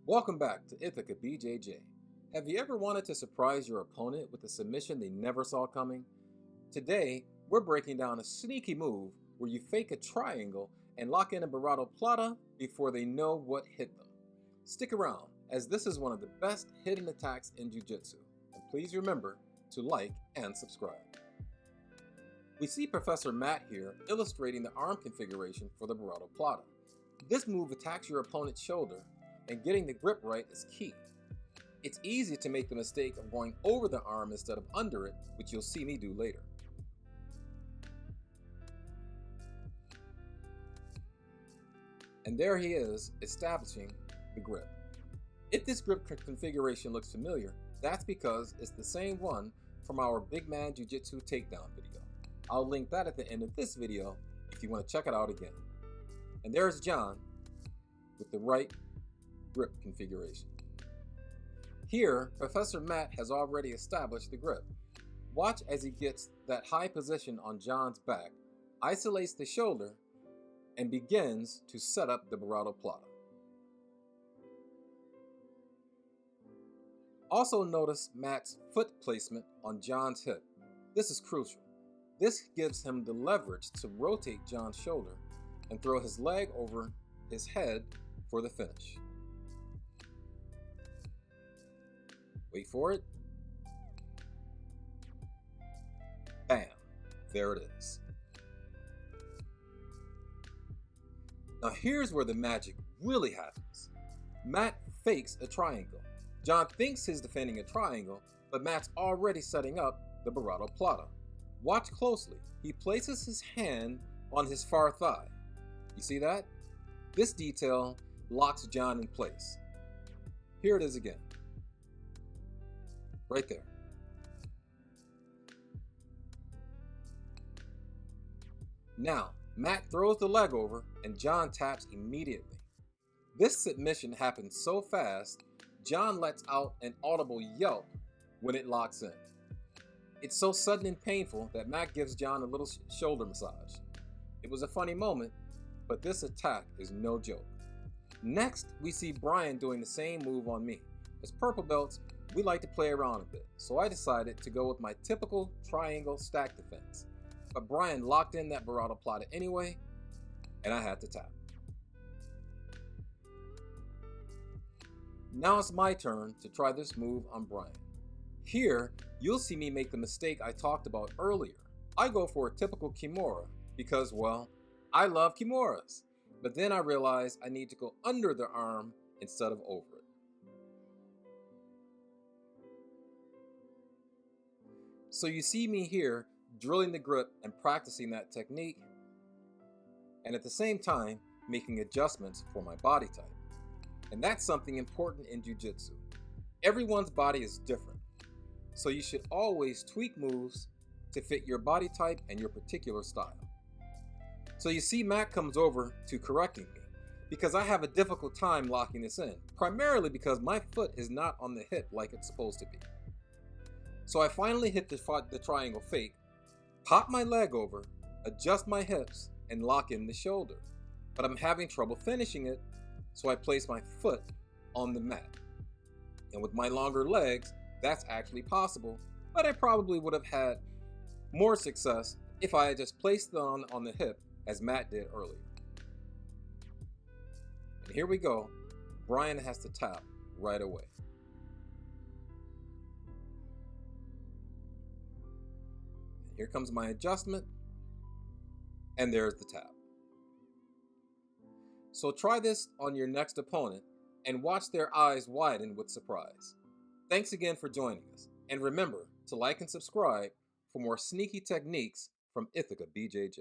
Welcome back to Ithaca BJJ. Have you ever wanted to surprise your opponent with a submission they never saw coming? Today, we're breaking down a sneaky move where you fake a triangle and lock in a Baratoplata before they know what hit them. Stick around, as this is one of the best hidden attacks in Jiu-Jitsu, and please remember to like and subscribe. We see Professor Matt here illustrating the arm configuration for the Baratoplata. This move attacks your opponent's shoulder, and getting the grip right is key. It's easy to make the mistake of going over the arm instead of under it, which you'll see me do later. And there he is, establishing the grip. If this grip configuration looks familiar, that's because it's the same one from our Big Man Jiu-Jitsu takedown video. I'll link that at the end of this video if you want to check it out again. And there's John with the right grip configuration. Here, Professor Matt has already established the grip. Watch as he gets that high position on John's back, isolates the shoulder, and begins to set up the Baratoplata. Also notice Matt's foot placement on John's hip. This is crucial. This gives him the leverage to rotate John's shoulder and throw his leg over his head for the finish. Wait for it. Bam. There it is. Now here's where the magic really happens. Matt fakes a triangle. John thinks he's defending a triangle, but Matt's already setting up the Baratoplata. Watch closely. He places his hand on his far thigh. You see that? This detail locks John in place. Here it is again. Right there. Now, Matt throws the leg over and John taps immediately. This submission happens so fast, John lets out an audible yelp when it locks in. It's so sudden and painful that Matt gives John a little shoulder massage. It was a funny moment, but this attack is no joke. Next, we see Brian doing the same move on me. As purple belts, we like to play around a bit, so I decided to go with my typical triangle stack defense. But Brian locked in that Baratoplata anyway, and I had to tap. Now it's my turn to try this move on Brian. Here, you'll see me make the mistake I talked about earlier. I go for a typical Kimura because, well, I love Kimuras. But then I realize I need to go under the arm instead of over it. So you see me here drilling the grip and practicing that technique, and at the same time making adjustments for my body type. And that's something important in Jiu-Jitsu. Everyone's body is different, so you should always tweak moves to fit your body type and your particular style. So you see Matt comes over to correcting me because I have a difficult time locking this in, primarily because my foot is not on the hip like it's supposed to be. So I finally hit the triangle fake, pop my leg over, adjust my hips, and lock in the shoulder. But I'm having trouble finishing it, so I place my foot on the mat. And with my longer legs, that's actually possible, but I probably would have had more success if I had just placed it on the hip as Matt did earlier. And here we go. Brian has to tap right away. And here comes my adjustment, and there's the tap. So try this on your next opponent and watch their eyes widen with surprise. Thanks again for joining us, and remember to like and subscribe for more sneaky techniques from Ithaca BJJ.